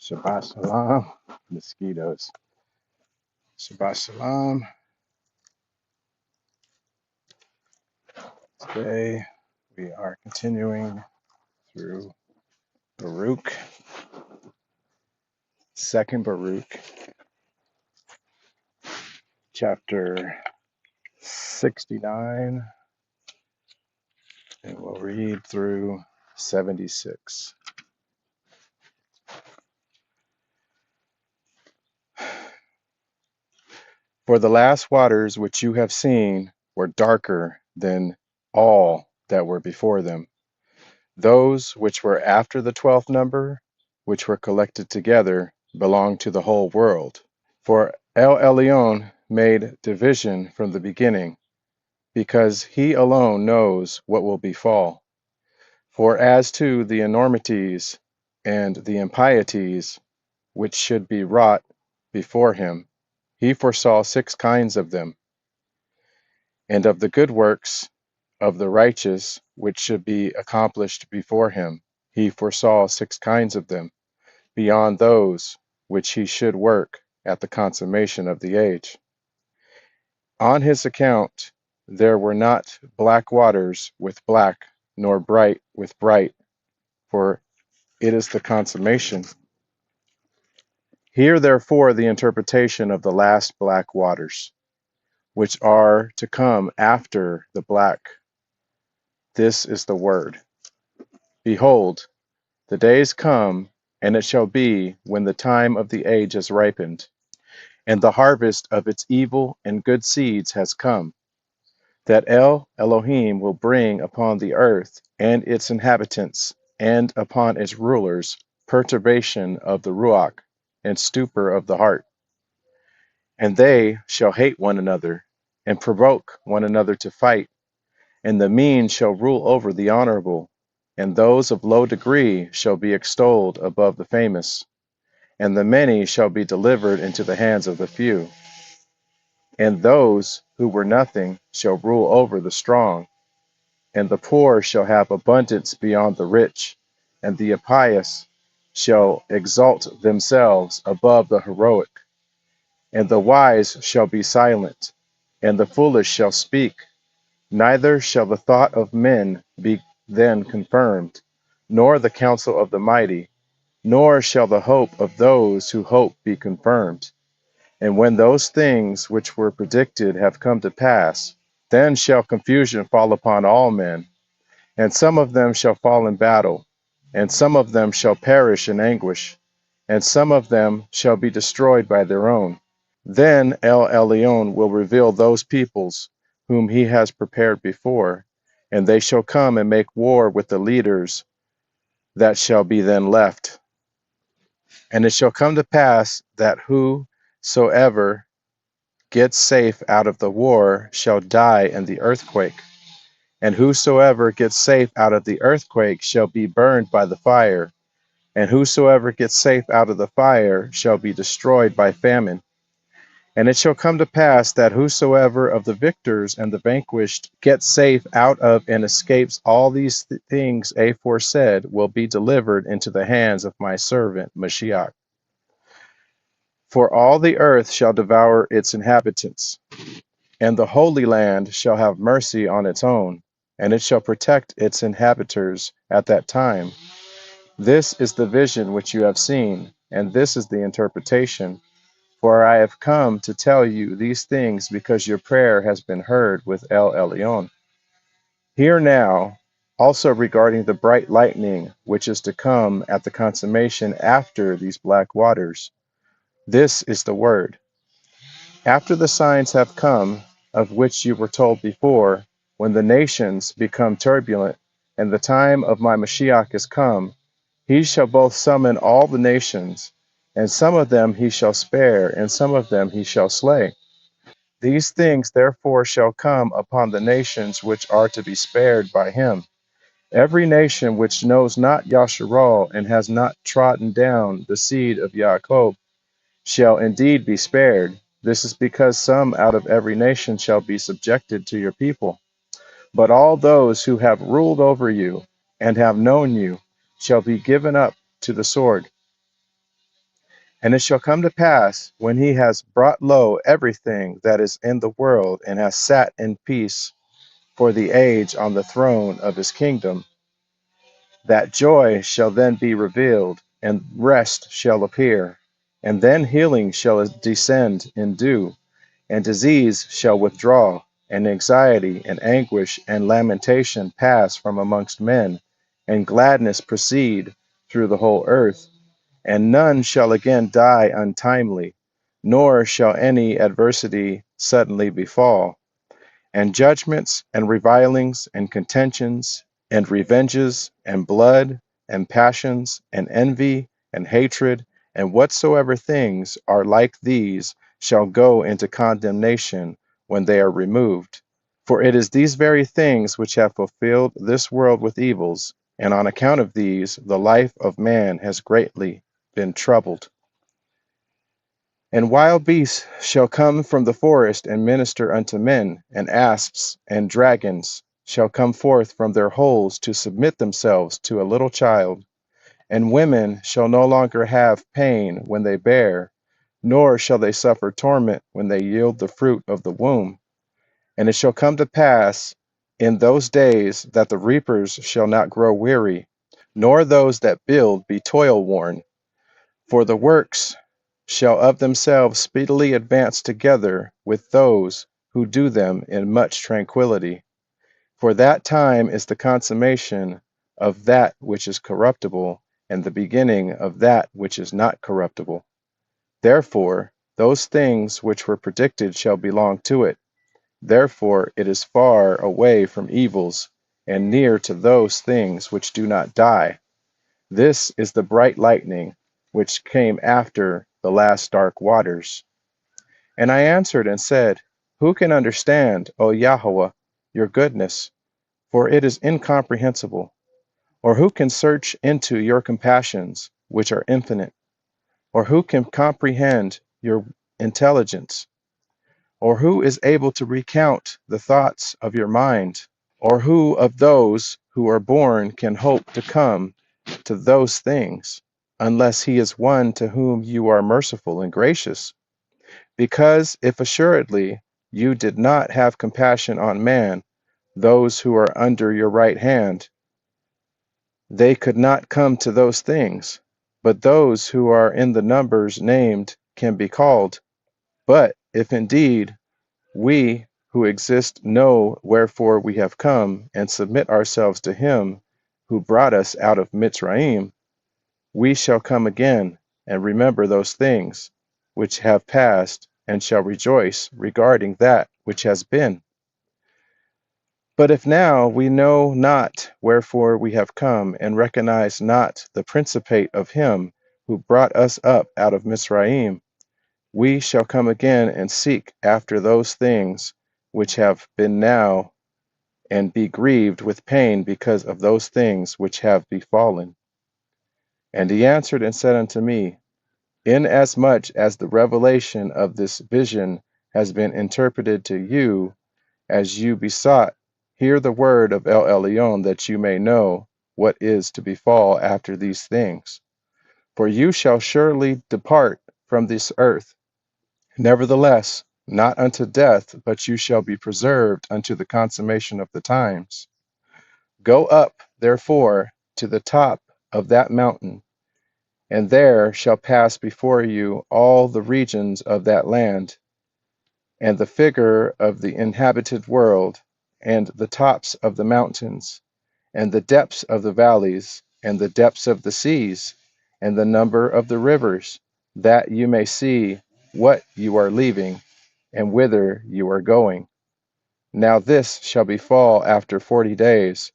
Shabbat Shalom, mosquitoes. Shabbat Shalom. Today we are continuing through Baruk, second Baruk, chapter 69, and we'll read through 76. For the last waters which you have seen were darker than all that were before them. Those which were after the 12th number, which were collected together, belong to the whole world. For El Elyon made division from the beginning, because he alone knows what will befall. For as to the enormities and the impieties which should be wrought before him, he foresaw 6 kinds of them, and of the good works of the righteous which should be accomplished before him, he foresaw 6 kinds of them, beyond those which he should work at the consummation of the age. On his account there were not black waters with black, nor bright with bright, for it is the consummation. Hear therefore the interpretation of the last black waters, which are to come after the black. This is the word. Behold, the days come, and it shall be, when the time of the age has ripened, and the harvest of its evil and good seeds has come, that El Elohim will bring upon the earth and its inhabitants, and upon its rulers, perturbation of the Ruach, and stupor of the heart. And they shall hate one another, and provoke one another to fight, and the mean shall rule over the honorable, and those of low degree shall be extolled above the famous, and the many shall be delivered into the hands of the few. And those who were nothing shall rule over the strong, and the poor shall have abundance beyond the rich, and the impious shall exalt themselves above the heroic, and the wise shall be silent, and the foolish shall speak. Neither shall the thought of men be then confirmed, nor the counsel of the mighty, nor shall the hope of those who hope be confirmed. And when those things which were predicted have come to pass, then shall confusion fall upon all men, and some of them shall fall in battle, and some of them shall perish in anguish, and some of them shall be destroyed by their own. Then El Elyon will reveal those peoples whom he has prepared before, and they shall come and make war with the leaders that shall be then left. And it shall come to pass that whosoever gets safe out of the war shall die in the earthquake, and whosoever gets safe out of the earthquake shall be burned by the fire, and whosoever gets safe out of the fire shall be destroyed by famine. And it shall come to pass that whosoever of the victors and the vanquished gets safe out of and escapes all these things aforesaid will be delivered into the hands of my servant Mashiach. For all the earth shall devour its inhabitants, and the Holy Land shall have mercy on its own, and it shall protect its inhabitants at that time. This is the vision which you have seen, and this is the interpretation. For I have come to tell you these things because your prayer has been heard with El Elyon. Hear now also regarding the bright lightning which is to come at the consummation after these black waters. This is the word. After the signs have come, of which you were told before, when the nations become turbulent, and the time of my Mashiach is come, he shall both summon all the nations, and some of them he shall spare, and some of them he shall slay. These things therefore shall come upon the nations which are to be spared by him. Every nation which knows not Yasharal and has not trodden down the seed of Yaakov shall indeed be spared. This is because some out of every nation shall be subjected to your people. But all those who have ruled over you and have known you shall be given up to the sword. And it shall come to pass, when he has brought low everything that is in the world, and has sat in peace for the age on the throne of his kingdom, that joy shall then be revealed, and rest shall appear. And then healing shall descend in dew, and disease shall withdraw, and anxiety and anguish and lamentation pass from amongst men, and gladness proceed through the whole earth. And none shall again die untimely, nor shall any adversity suddenly befall. And judgments and revilings and contentions and revenges and blood and passions and envy and hatred and whatsoever things are like these shall go into condemnation when they are removed. For it is these very things which have fulfilled this world with evils, and on account of these the life of man has greatly been troubled. And wild beasts shall come from the forest and minister unto men, and asps and dragons shall come forth from their holes to submit themselves to a little child. And women shall no longer have pain when they bear, nor shall they suffer torment when they yield the fruit of the womb. And it shall come to pass in those days that the reapers shall not grow weary, nor those that build be toil worn. For the works shall of themselves speedily advance together with those who do them in much tranquillity. For that time is the consummation of that which is corruptible, and the beginning of that which is not corruptible. Therefore, those things which were predicted shall belong to it. Therefore, it is far away from evils, and near to those things which do not die. This is the bright lightning which came after the last dark waters. And I answered and said, Who can understand, O Yahweh, your goodness? For it is incomprehensible. Or who can search into your compassions, which are infinite? Or who can comprehend your intelligence? Or who is able to recount the thoughts of your mind? Or who of those who are born can hope to come to those things, unless he is one to whom you are merciful and gracious? Because if assuredly you did not have compassion on man, those who are under your right hand, they could not come to those things. But those who are in the numbers named can be called. But if indeed we who exist know wherefore we have come, and submit ourselves to him who brought us out of Mitzrayim, we shall come again and remember those things which have passed, and shall rejoice regarding that which has been. But if now we know not wherefore we have come, and recognize not the principate of him who brought us up out of Mitzrayim, we shall come again and seek after those things which have been now, and be grieved with pain because of those things which have befallen. And he answered and said unto me, Inasmuch as the revelation of this vision has been interpreted to you, as you besought, hear the word of El Elyon, that you may know what is to befall after these things. For you shall surely depart from this earth. Nevertheless, not unto death, but you shall be preserved unto the consummation of the times. Go up, therefore, to the top of that mountain, and there shall pass before you all the regions of that land, and the figure of the inhabited world, and the tops of the mountains, and the depths of the valleys, and the depths of the seas, and the number of the rivers, that you may see what you are leaving, and whither you are going. Now this shall befall after 40 days.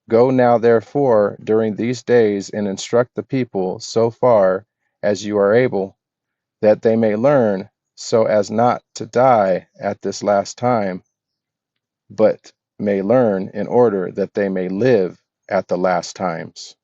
Go now therefore during these days, and instruct the people so far as you are able, that they may learn so as not to die at this last time, but may learn in order that they may live at the last times.